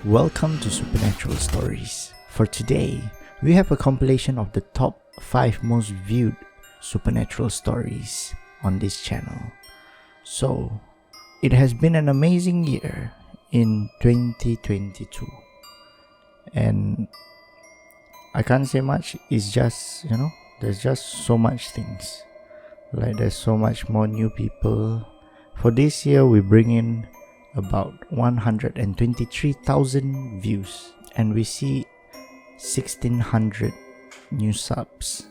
Welcome to Supernatural Stories. For today, we have a compilation of the top 5 most viewed supernatural stories on this channel. So, it has been an amazing year in 2022. And I can't say much, it's just, there's just so much things. Like there's so much more new people. For this year, we bring in about 123,000 views and we see 1,600 new subs.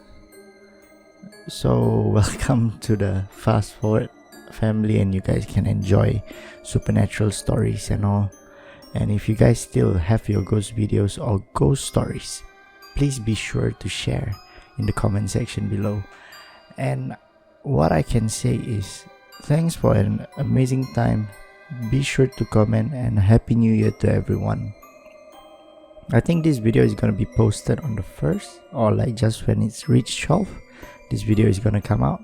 So welcome to the fast forward family, and you guys can enjoy supernatural stories and all. And if you guys still have your ghost videos or ghost stories, please be sure to share in the comment section below. And what I can say is thanks for an amazing time. Be sure to comment and Happy New Year to everyone. I think this video is gonna be posted on the 1st or like just when it's reached 12. This video is gonna come out.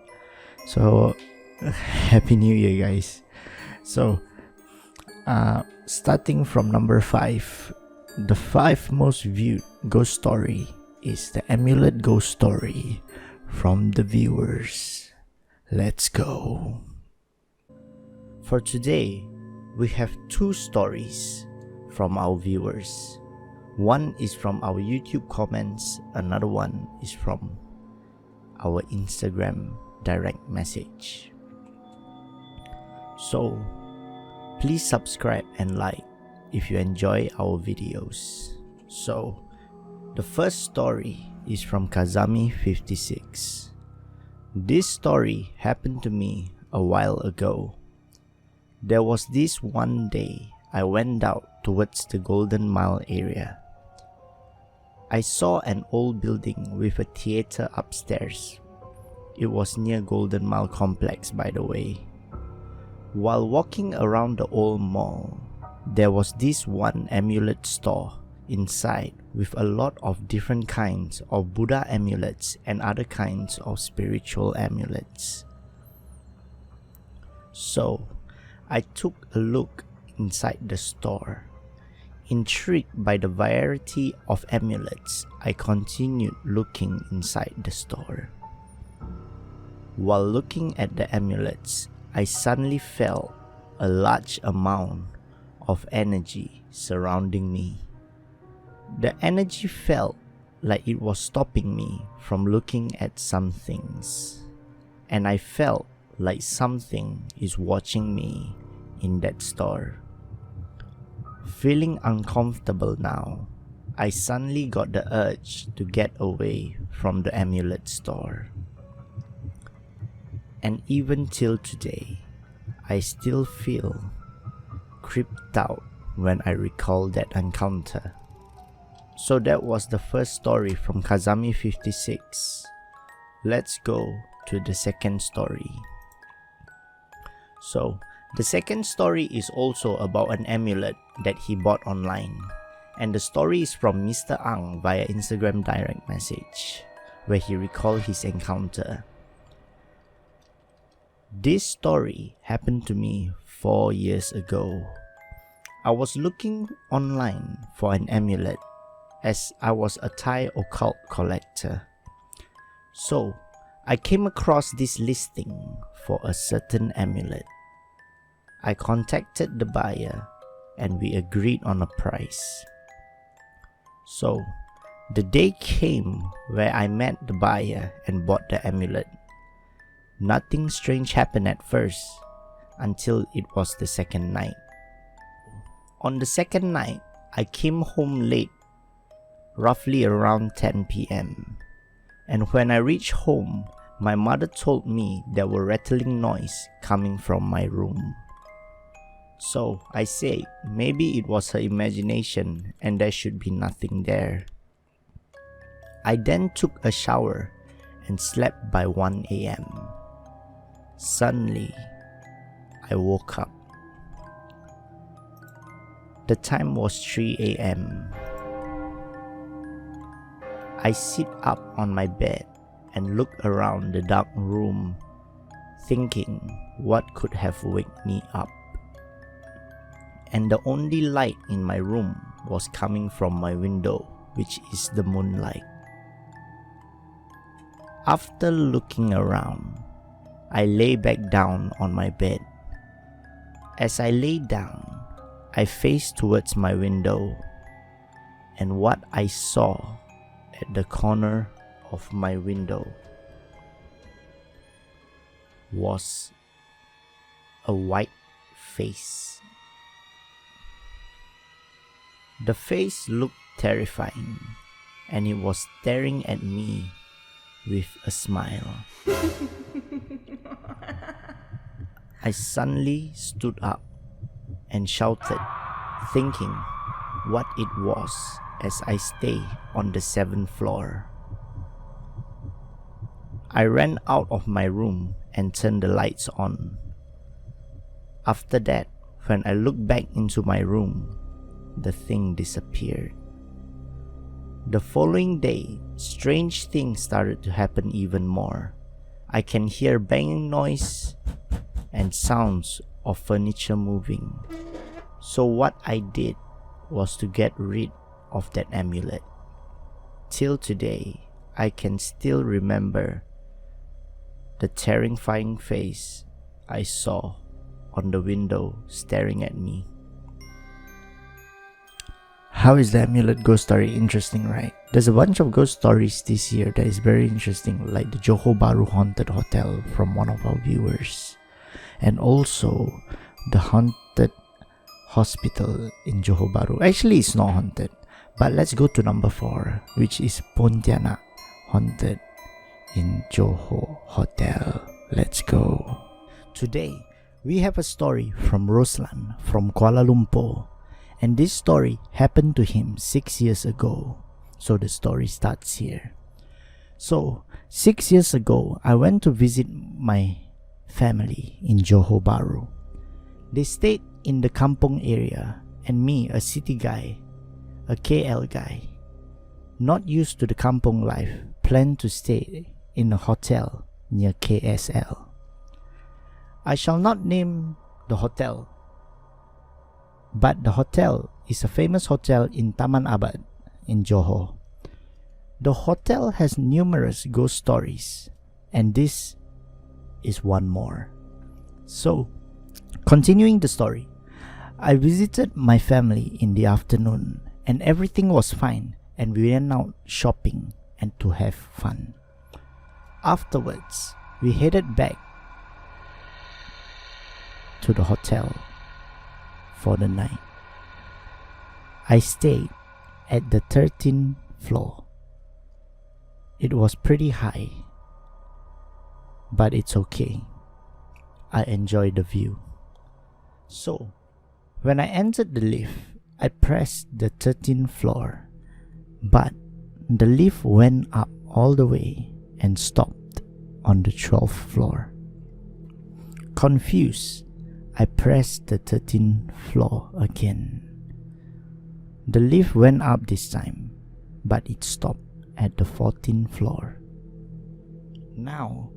So Happy New Year, guys. So starting from number 5, the 5 most viewed ghost story is the amulet ghost story from the viewers. Let's go. For today, we have 2 stories from our viewers. One is from our YouTube comments, another one is from our Instagram direct message. So, please subscribe and like if you enjoy our videos. So, the first story is from Kazami56. This story happened to me a while ago. There was this one day I went out towards the Golden Mile area. I saw an old building with a theater upstairs. It was near Golden Mile complex, by the way. While walking around the old mall, there was this one amulet store inside with a lot of different kinds of Buddha amulets and other kinds of spiritual amulets. So, I took a look inside the store. Intrigued by the variety of amulets, I continued looking inside the store. While looking at the amulets, I suddenly felt a large amount of energy surrounding me. The energy felt like it was stopping me from looking at some things, and I felt like something is watching me in that store. Feeling uncomfortable now, I suddenly got the urge to get away from the amulet store. And even till today, I still feel creeped out when I recall that encounter. So that was the first story from Kazami56. Let's go to the second story. So, the second story is also about an amulet that he bought online. And the story is from Mr. Ang via Instagram direct message, where he recalled his encounter. This story happened to me 4 years ago. I was looking online for an amulet as I was a Thai occult collector. So, I came across this listing for a certain amulet. I contacted the buyer and we agreed on a price. So, the day came where I met the buyer and bought the amulet. Nothing strange happened at first until it was the second night. On the second night, I came home late, roughly around 10 p.m. And when I reached home, my mother told me there were rattling noise coming from my room. So I said maybe it was her imagination and there should be nothing there. I then took a shower and slept by 1 a.m. Suddenly, I woke up. The time was 3 a.m. I sit up on my bed and look around the dark room, thinking what could have waked me up. And the only light in my room was coming from my window, which is the moonlight. After looking around, I lay back down on my bed. As I lay down, I faced towards my window, and what I saw at the corner of my window was a white face. The face looked terrifying, and it was staring at me with a smile. I suddenly stood up and shouted, thinking what it was, as I stay on the 7th floor. I ran out of my room and turned the lights on. After that, when I looked back into my room, the thing disappeared. The following day, strange things started to happen even more. I can hear banging noise and sounds of furniture moving. So what I did was to get rid of that amulet. Till today, I can still remember the terrifying face I saw on the window staring at me. How is the amulet ghost story interesting, right? There's a bunch of ghost stories this year that is very interesting, like the Johor Bahru Haunted Hotel from one of our viewers, and also the haunted hospital in Johor Bahru. Actually, it's not haunted, but let's go to number 4, which is Pontianak Haunted in Johor Hotel. Let's go. Today, we have a story from Roslan from Kuala Lumpur. And this story happened to him 6 years ago. So the story starts here. So, 6 years ago, I went to visit my family in Johor Bahru. They stayed in the Kampong area, and me, a city guy, a KL guy, not used to the Kampong life, planned to stay in a hotel near KSL. I shall not name the hotel, but the hotel is a famous hotel in Taman Abad in Johor. The hotel has numerous ghost stories, and this is one more. So, continuing the story, I visited my family in the afternoon, and everything was fine, and we went out shopping and to have fun. Afterwards, we headed back to the hotel for the night. I stayed at the 13th floor. It was pretty high, but it's okay. I enjoyed the view. So, when I entered the lift, I pressed the 13th floor, but the lift went up all the way and stopped on the 12th floor. Confused, I pressed the 13th floor again. The lift went up this time, but it stopped at the 14th floor. Now,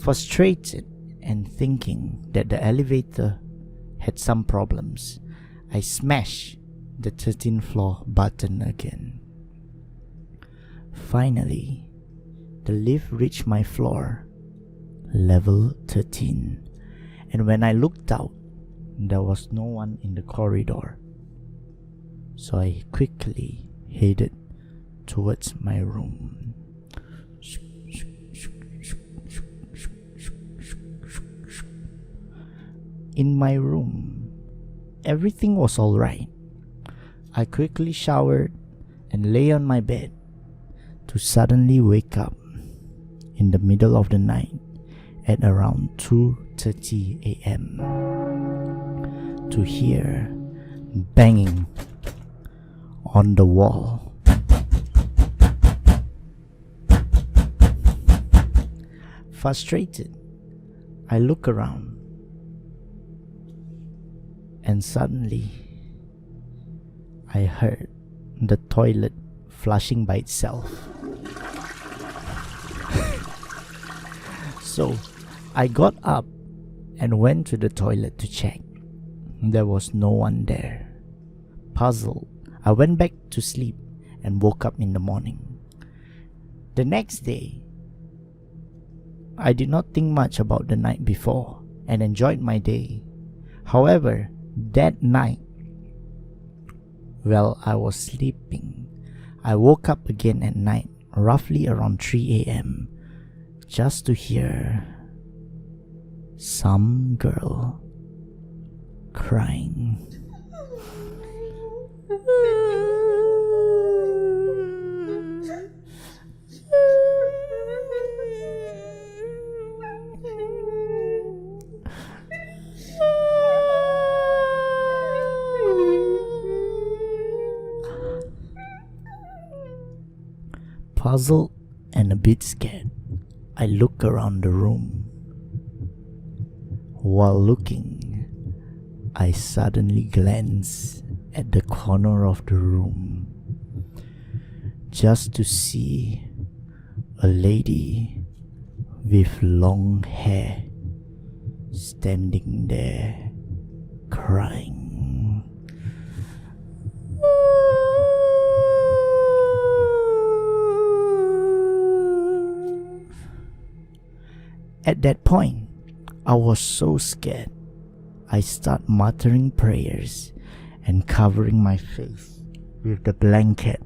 frustrated and thinking that the elevator had some problems, I smashed the 13th floor button again. Finally, the lift reached my floor, level 13. And when I looked out, there was no one in the corridor. So I quickly headed towards my room. In my room, everything was alright. I quickly showered and lay on my bed to suddenly wake up in the middle of the night at around 2:30 a.m. to hear banging on the wall. Frustrated, I look around, and suddenly I heard the toilet flushing by itself. So I got up and went to the toilet to check. There was no one there. Puzzled, I went back to sleep and woke up in the morning. The next day, I did not think much about the night before and enjoyed my day. However, that night, while I was sleeping, I woke up again at night, roughly around 3 a.m., just to hear some girl crying. Puzzled and a bit scared, I look around the room. While looking, I suddenly glance at the corner of the room just to see a lady with long hair standing there crying. At that point, I was so scared. I start muttering prayers and covering my face with the blanket.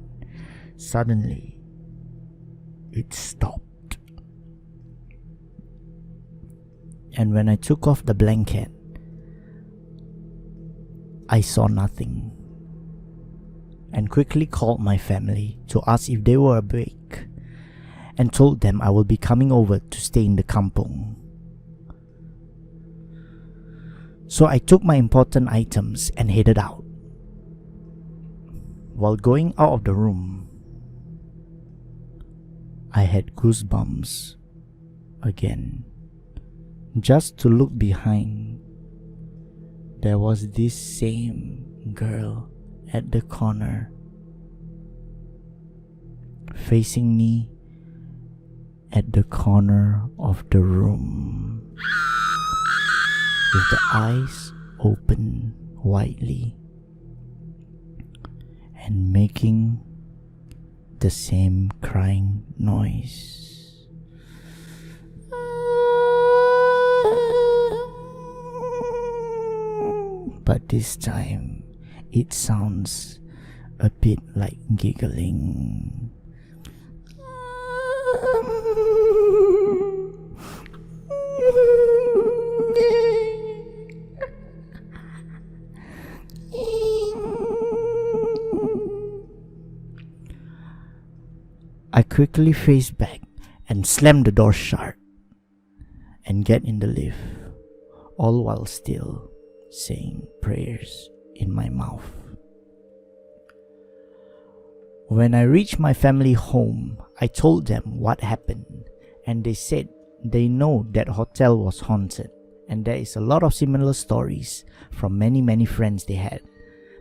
Suddenly, it stopped. And when I took off the blanket, I saw nothing and quickly called my family to ask if they were awake and told them I will be coming over to stay in the kampung. So I took my important items and headed out. While going out of the room, I had goosebumps again. Just to look behind, there was this same girl at the corner, facing me at the corner of the room, with the eyes open widely and making the same crying noise. But this time, it sounds a bit like giggling. I quickly face back and slam the door shut and get in the lift, all while still saying prayers in my mouth. When I reached my family home, I told them what happened, and they said they know that hotel was haunted, and there is a lot of similar stories from many friends they had,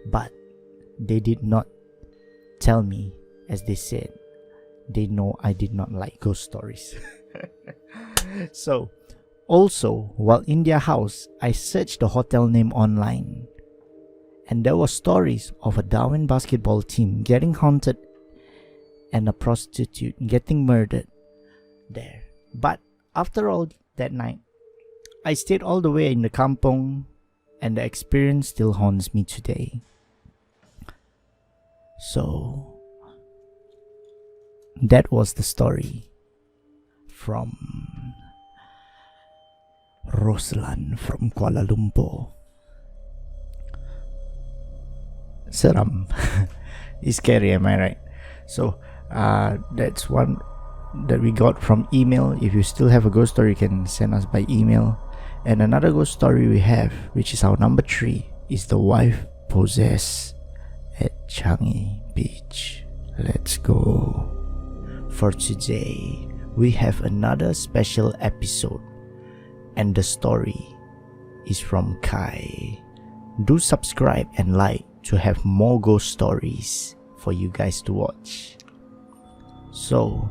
but they did not tell me, as they said they know I did not like ghost stories. So, also, while in their house, I searched the hotel name online, and there were stories of a Darwin basketball team getting haunted and a prostitute getting murdered there. But after all that night, I stayed all the way in the kampung, and the experience still haunts me today. So, that was the story from Roslan from Kuala Lumpur. Seram. It's scary, am I right? So, that's one that we got from email. If you still have a ghost story, you can send us by email. And another ghost story we have, which is our number 3, is the wife possessed at Changi Beach. Let's go. For today, we have another special episode, and the story is from Kai. Do subscribe and like to have more ghost stories for you guys to watch. So,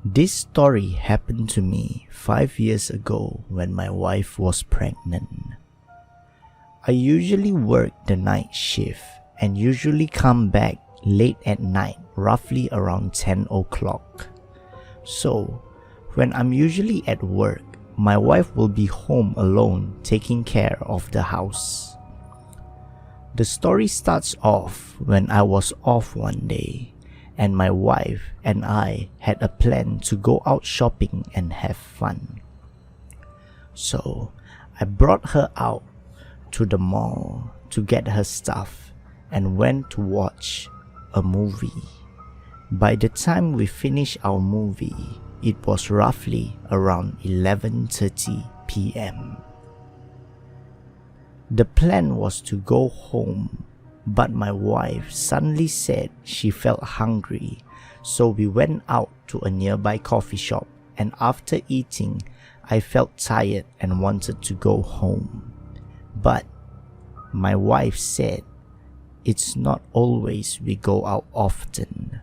this story happened to me 5 years ago when my wife was pregnant. I usually work the night shift and usually come back late at night, roughly around 10 o'clock. So, when I'm usually at work, my wife will be home alone taking care of the house. The story starts off when I was off one day, and my wife and I had a plan to go out shopping and have fun. So, I brought her out to the mall to get her stuff and went to watch a movie. By the time we finished our movie, it was roughly around 11:30 p.m. The plan was to go home, but my wife suddenly said she felt hungry, so we went out to a nearby coffee shop, and after eating, I felt tired and wanted to go home. But my wife said it's not always we go out often,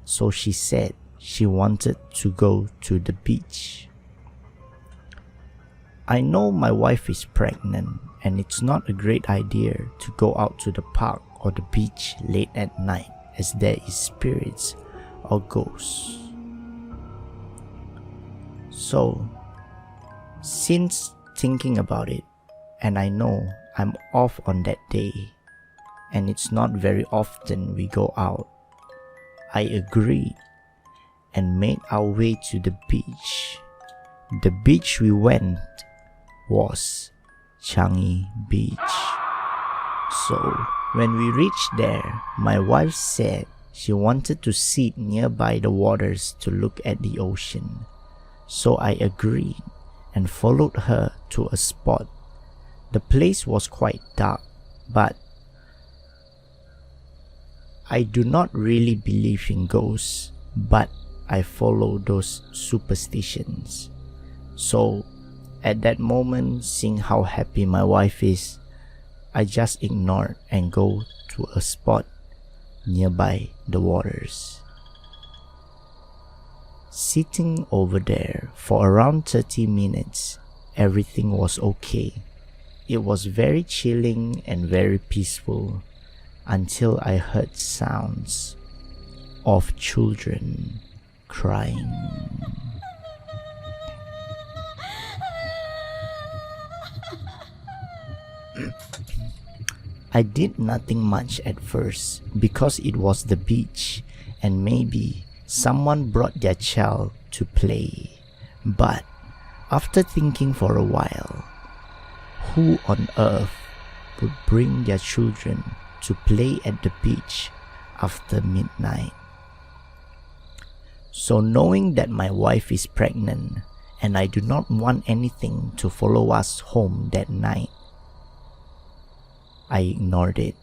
so she said she wanted to go to the beach. I know my wife is pregnant, and it's not a great idea to go out to the park or the beach late at night, as there is spirits or ghosts. So, since thinking about it, and I know I'm off on that day, and it's not very often we go out, I agreed and made our way to the beach. The beach we went was Changi Beach. So, when we reached there, my wife said she wanted to sit nearby the waters to look at the ocean. So I agreed and followed her to a spot. The place was quite dark, but I do not really believe in ghosts, but I follow those superstitions. So at that moment, seeing how happy my wife is, I just ignored and go to a spot nearby the waters. Sitting over there for around 30 minutes, everything was okay. It was very chilling and very peaceful until I heard sounds of children crying. I did nothing much at first because it was the beach and maybe someone brought their child to play. But after thinking for a while, who on earth would bring their children to play at the beach after midnight? So knowing that my wife is pregnant and I do not want anything to follow us home that night, I ignored it.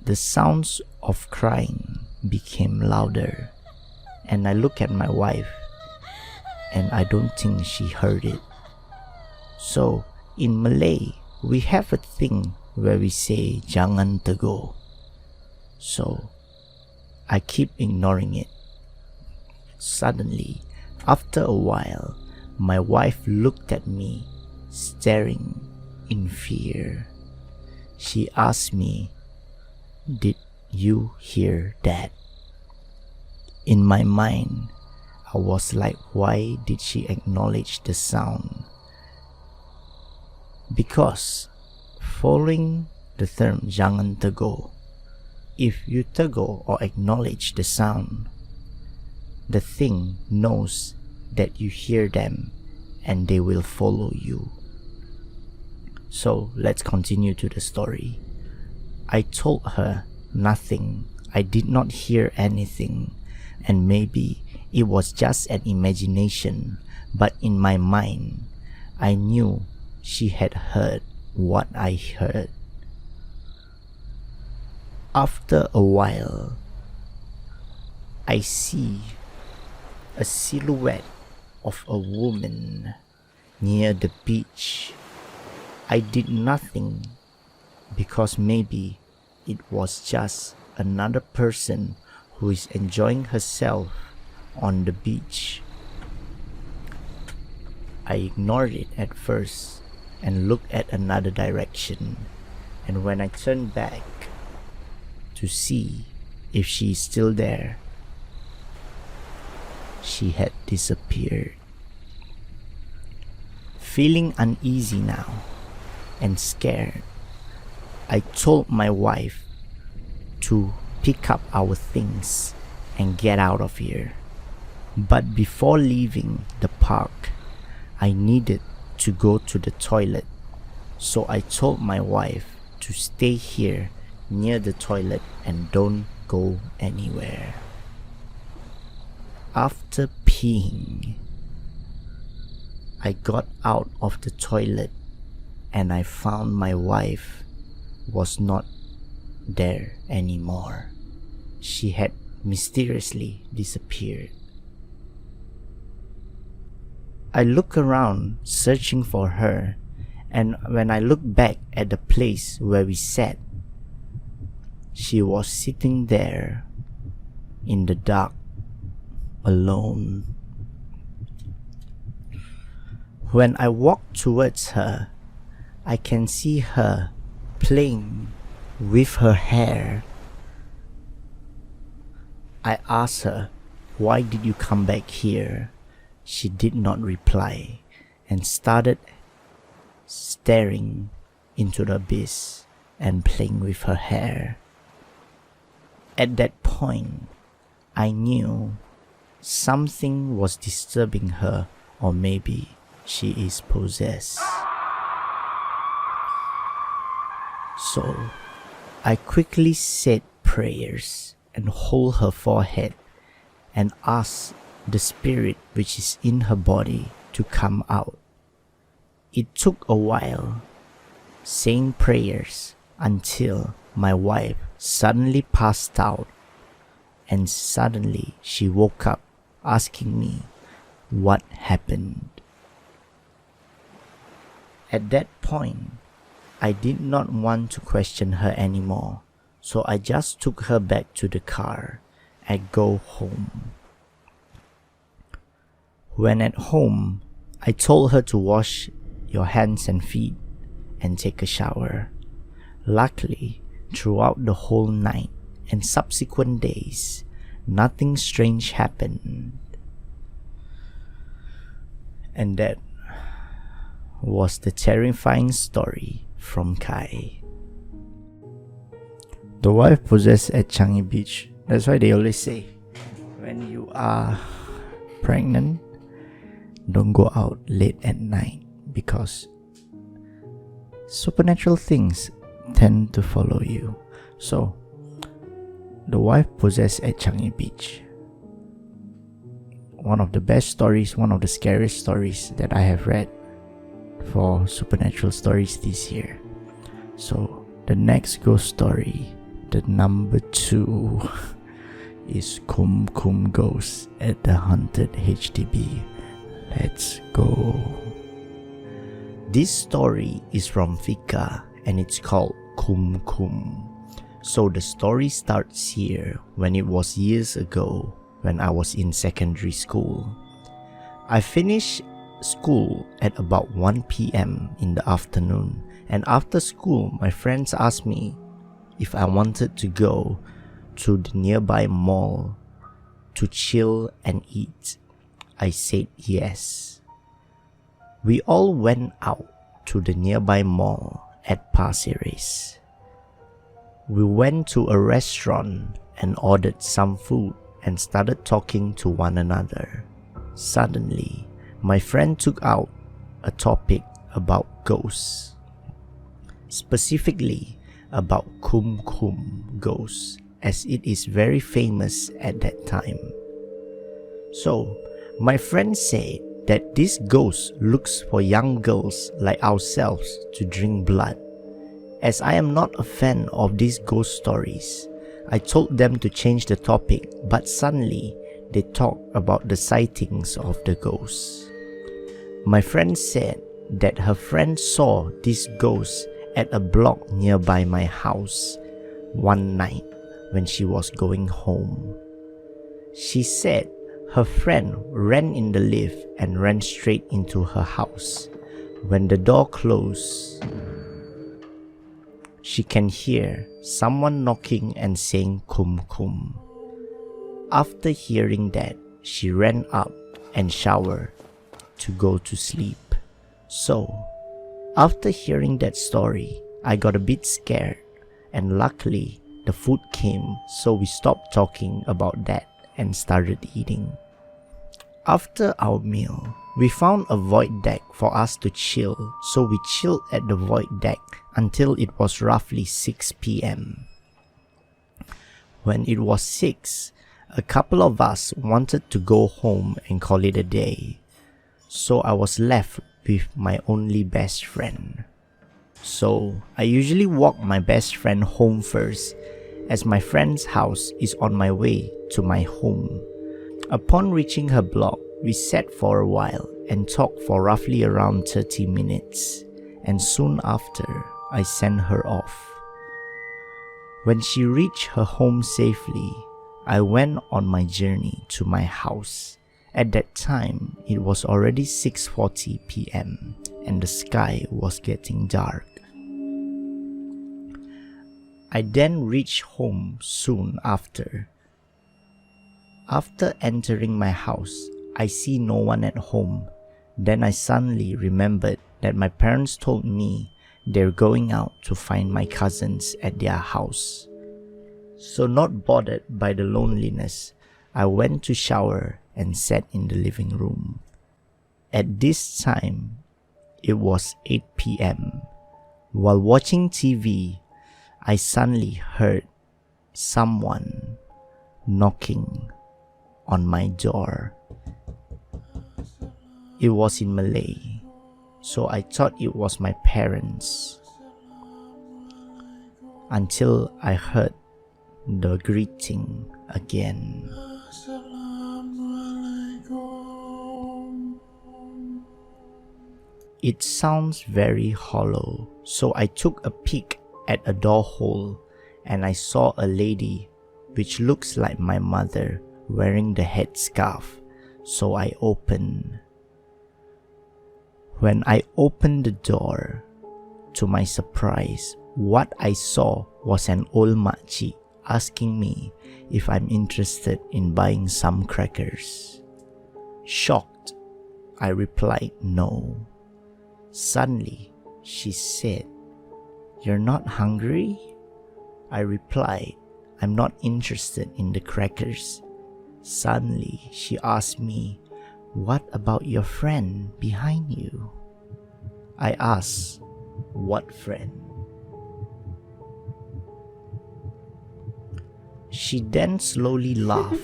The sounds of crying became louder, and I looked at my wife and I don't think she heard it. So in Malay, we have a thing where we say jangan tegur. So I keep ignoring it. Suddenly, after a while, my wife looked at me, staring in fear. She asked me, "Did you hear that?" In my mind, I was like, why did she acknowledge the sound? Because following the term jangan tegur, if you tegur or acknowledge the sound, the thing knows that you hear them and they will follow you. So let's continue to the story. I told her nothing. I did not hear anything, and maybe it was just an imagination, but in my mind, I knew she had heard what I heard. After a while, I see a silhouette of a woman near the beach. I did nothing because maybe it was just another person who is enjoying herself on the beach. I ignored it at first and looked at another direction, and when I turned back to see if she is still there, she had disappeared. Feeling uneasy now and scared, I told my wife to pick up our things and get out of here. But before leaving the park, I needed to go to the toilet, so I told my wife to stay here near the toilet and don't go anywhere. After peeing, I got out of the toilet and I found my wife was not there anymore. She had mysteriously disappeared. I looked around searching for her, and when I looked back at the place where we sat, she was sitting there in the dark, alone. When I walked towards her, I can see her playing with her hair. I asked her, "Why did you come back here?" She did not reply and started staring into the abyss and playing with her hair. At that point, I knew something was disturbing her, or maybe she is possessed. So I quickly said prayers and hold her forehead and asked the spirit which is in her body to come out. It took a while saying prayers until my wife suddenly passed out, and suddenly she woke up asking me what happened. At that point, I did not want to question her anymore, so I just took her back to the car and go home. When at home, I told her to wash your hands and feet and take a shower. Luckily, throughout the whole night and subsequent days, nothing strange happened. And that was the terrifying story from Kai. The wife possessed at Changi Beach. That's why they always say, when you are pregnant, don't go out late at night, because supernatural things tend to follow you. So, the wife possessed at Changi Beach. One of the best stories, one of the scariest stories that I have read for supernatural stories this year. So, the next ghost story, the number 2, is Kumkum Ghost at the haunted HDB. Let's go. This story is from Fika and it's called Kumkum. So the story starts here when it was years ago when I was in secondary school. I finished school at about 1 p.m. in the afternoon, and after school my friends asked me if I wanted to go to the nearby mall to chill and eat. I said yes. We all went out to the nearby mall at Pasir Ris. We went to a restaurant and ordered some food and started talking to one another. Suddenly, my friend took out a topic about ghosts, specifically about Kumkum ghosts, as it is very famous at that time. So, my friend said that this ghost looks for young girls like ourselves to drink blood. As I am not a fan of these ghost stories, I told them to change the topic, but suddenly they talked about the sightings of the ghosts. My friend said that her friend saw this ghost at a block nearby my house one night when she was going home. She said her friend ran in the lift and ran straight into her house. When the door closed, she can hear someone knocking and saying Kumkum. After hearing that, she ran up and showered to go to sleep. So, after hearing that story, I got a bit scared, and luckily the food came, so we stopped talking about that and started eating. After our meal, we found a void deck for us to chill, so we chilled at the void deck until it was roughly 6 p.m. When it was 6, a couple of us wanted to go home and call it a day, so I was left with my only best friend. So I usually walk my best friend home first, as my friend's house is on my way to my home. Upon reaching her block, we sat for a while and talked for roughly around 30 minutes, and soon after, I sent her off. When she reached her home safely, I went on my journey to my house. At that time, it was already 6:40 p.m. and the sky was getting dark. I then reached home soon after. After entering my house, I see no one at home. Then I suddenly remembered that my parents told me they're going out to find my cousins at their house. So not bothered by the loneliness, I went to shower and sat in the living room. At this time, it was 8 p.m. While watching TV, I suddenly heard someone knocking on my door. It was in Malay, so I thought it was my parents, until I heard the greeting again. It sounds very hollow, so I took a peek at a door hole and I saw a lady which looks like my mother wearing the headscarf, so I opened. When I opened the door, to my surprise, what I saw was an old makcik asking me if I'm interested in buying some crackers. Shocked, I replied no. Suddenly, she said, "You're not hungry?" I replied, "I'm not interested in the crackers." Suddenly, she asked me, "What about your friend behind you?" I asked, "What friend?" She then slowly laughed,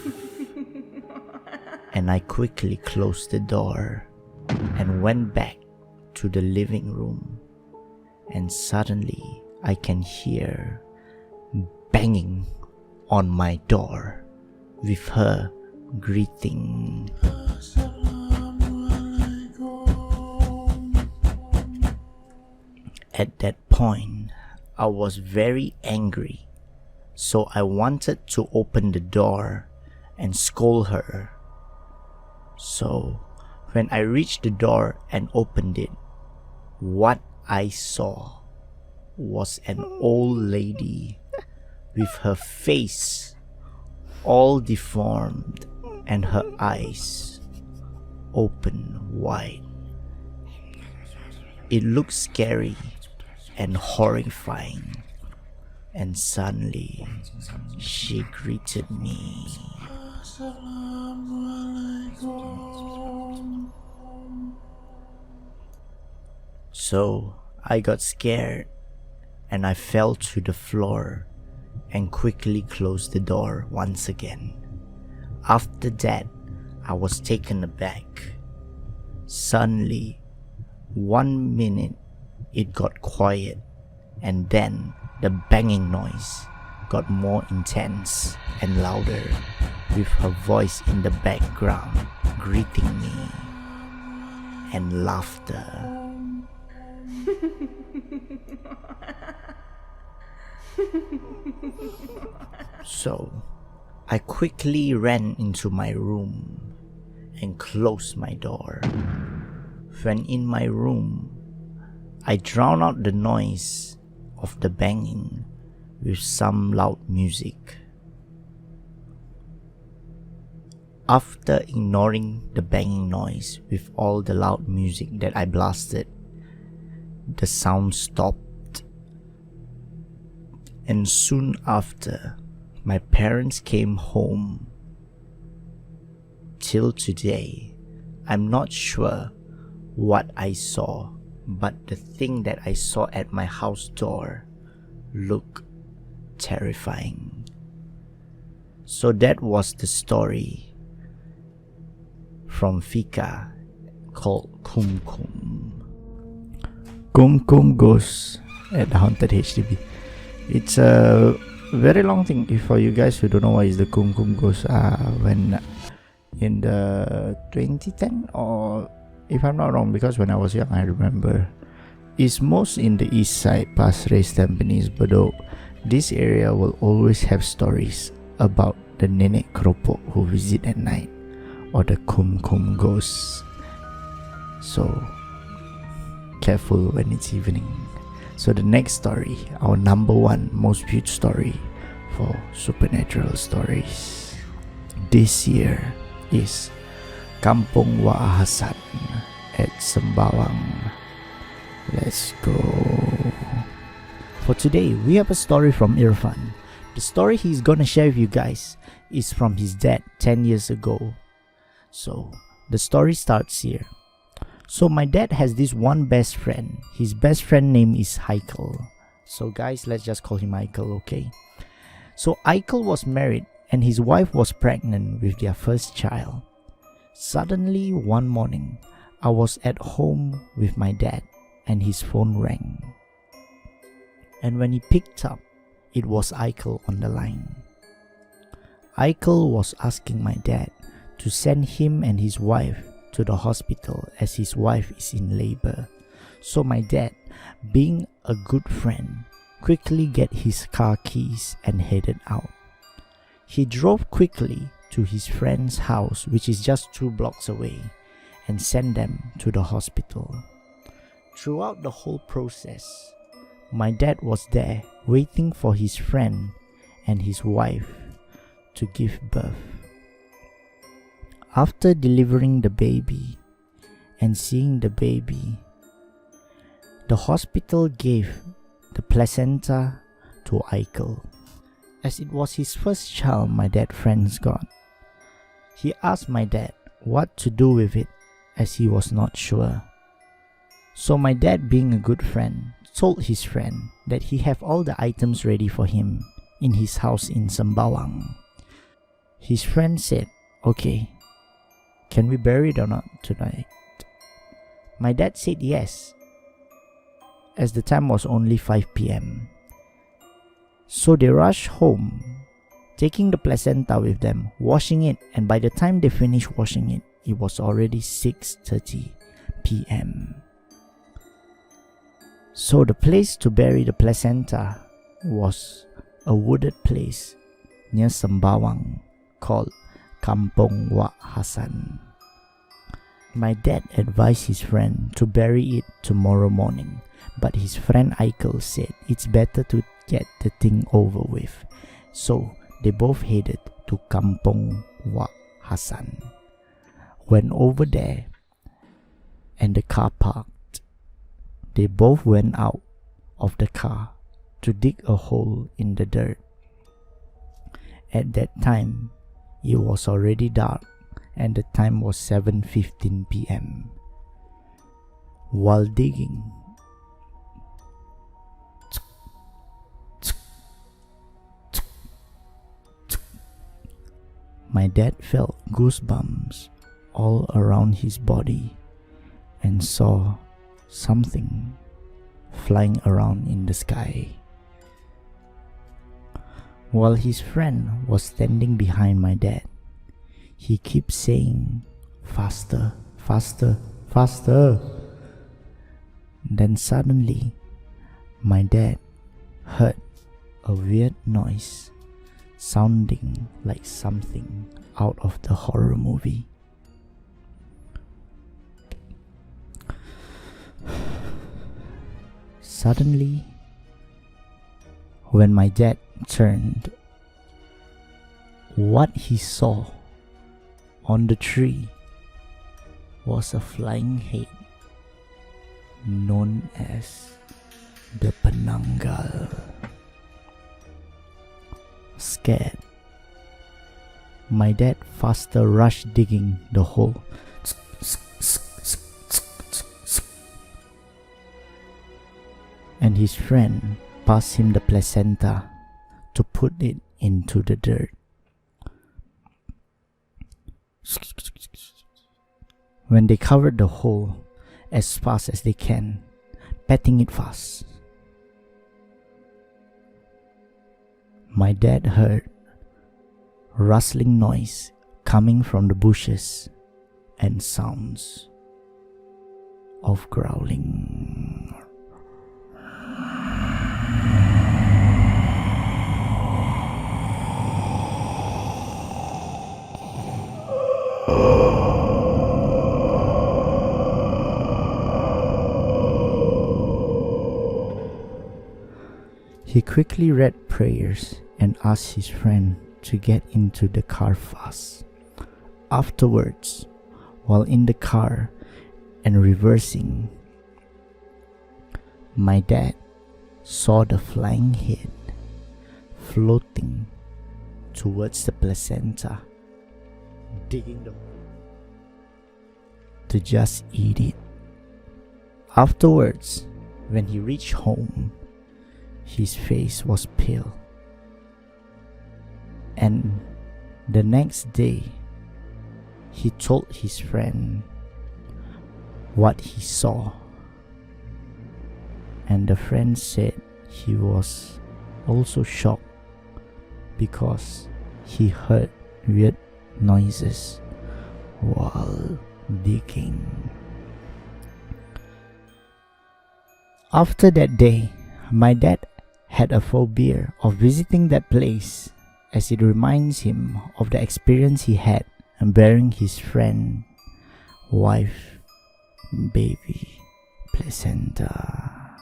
and I quickly closed the door and went back to the living room, and suddenly I can hear banging on my door with her greeting. At that point, I was very angry, so I wanted to open the door and scold her. So, when I reached the door and opened it, what I saw was an old lady with her face all deformed and her eyes open wide. It looked scary and horrifying, and suddenly she greeted me. So I got scared and I fell to the floor and quickly closed the door once again. After that, I was taken aback. Suddenly, 1 minute it got quiet, and then the banging noise got more intense and louder, with her voice in the background greeting me, and laughter. So, I quickly ran into my room and closed my door. When in my room, I drowned out the noise of the banging with some loud music. After ignoring the banging noise with all the loud music that I blasted, the sound stopped. And soon after, my parents came home. Till today, I'm not sure what I saw, but the thing that I saw at my house door looked terrifying. So that was the story from Fika called Kumkum. Kumkum Ghost at the Haunted HDB. It's a very long thing. For you guys who don't know what is the Kumkum Ghost, when in the 2010, or if I'm not wrong, because when I was young I remember, it's most in the east side, Pasir Ris, Tampines, Bedok. This area will always have stories about the nenek keropok who visit at night, or the Kumkum ghosts. So careful when it's evening. So the next story, our number one most viewed story for supernatural stories this year, is Kampung Wak Hasan at Sembawang. Let's go. For today, we have a story from Irfan. The story he's gonna share with you guys is from his dad 10 years ago. So the story starts here. So my dad has this one best friend. His best friend name is Heikel. So guys, let's just call him Heikel, okay? So Heikel was married and his wife was pregnant with their first child. Suddenly one morning, I was at home with my dad and his phone rang. And when he picked up, it was Heikel on the line. Heikel was asking my dad to send him and his wife to the hospital as his wife is in labor. So my dad, being a good friend, quickly get his car keys and headed out. He drove quickly to his friend's house, which is just 2 blocks away, and sent them to the hospital. Throughout the whole process, my dad was there waiting for his friend and his wife to give birth. After delivering the baby and seeing the baby, the hospital gave the placenta to Heikel. As it was his first child my dad friends got, he asked my dad what to do with it as he was not sure. So my dad, being a good friend, told his friend that he have all the items ready for him in his house in Sembawang. His friend said, "Okay, can we bury it or not tonight?" My dad said yes, as the time was only 5 p.m. So they rushed home, taking the placenta with them, washing it, and by the time they finished washing it, it was already 6:30 p.m. So the place to bury the placenta was a wooded place near Sembawang called Kampung Wak Hasan. My dad advised his friend to bury it tomorrow morning, but his friend Heikel said it's better to get the thing over with. So they both headed to Kampung Wak Hasan. When over there and the car parked, they both went out of the car to dig a hole in the dirt. At that time, it was already dark and the time was 7:15 p.m. While digging, my dad felt goosebumps all around his body and saw something flying around in the sky. While his friend was standing behind my dad, he keeps saying, "Faster, faster, faster." Then suddenly, my dad heard a weird noise sounding like something out of the horror movie. Suddenly, When my dad turned, what he saw on the tree was a flying head known as the Penanggal. Scared, my dad faster rushed digging the hole. And his friend passed him the placenta to put it into the dirt. When they covered the hole as fast as they can, patting it fast, my dad heard rustling noise coming from the bushes and sounds of growling. He quickly read prayers and asked his friend to get into the car fast. Afterwards, while in the car and reversing, my dad saw the flying head floating towards the placenta, digging the hole to just eat it. Afterwards, when he reached home, his face was pale, and the next day he told his friend what he saw, and the friend said he was also shocked because he heard weird noises while digging. After that day, my dad had a phobia of visiting that place, as it reminds him of the experience he had bearing his friend, wife, baby placenta.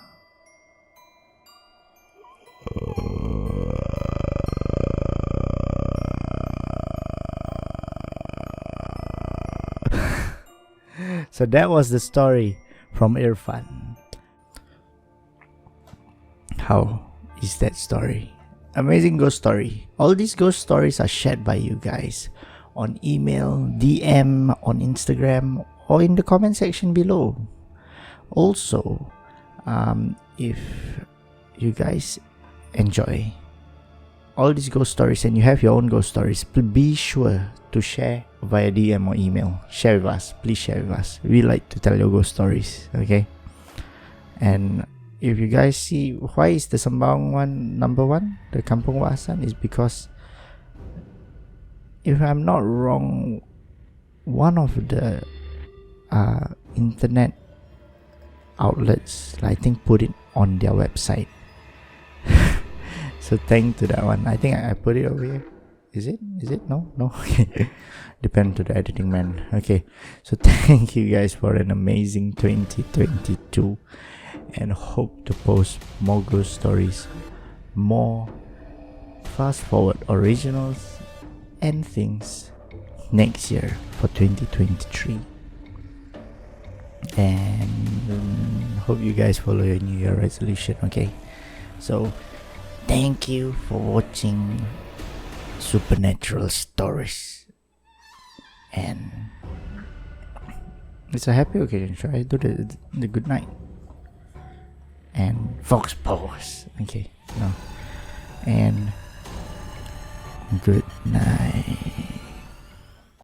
So that was the story from Irfan. How is that story? Amazing ghost story. All these ghost stories are shared by you guys on email, DM, on Instagram, or in the comment section below. Also, if you guys enjoy all these ghost stories and you have your own ghost stories, be sure to share via DM or email. Share with us. Please share with us. We like to tell your ghost stories, okay? And if you guys see why is the Sembawang one number one, the Kampung Waasan, is because, if I'm not wrong, one of the internet outlets, I think, put it on their website. So thank to that one. I think I put it over here. Is it? No. Okay. Depend to the editing man. Okay. So thank you guys for an amazing 2022. And hope to post more ghost stories, more fast forward originals and things next year for 2023. And hope you guys follow your New Year resolution, okay? So thank you for watching Supernatural Stories, and it's a happy occasion. Should I do the good night and Fox pose? Okay, no, and good night.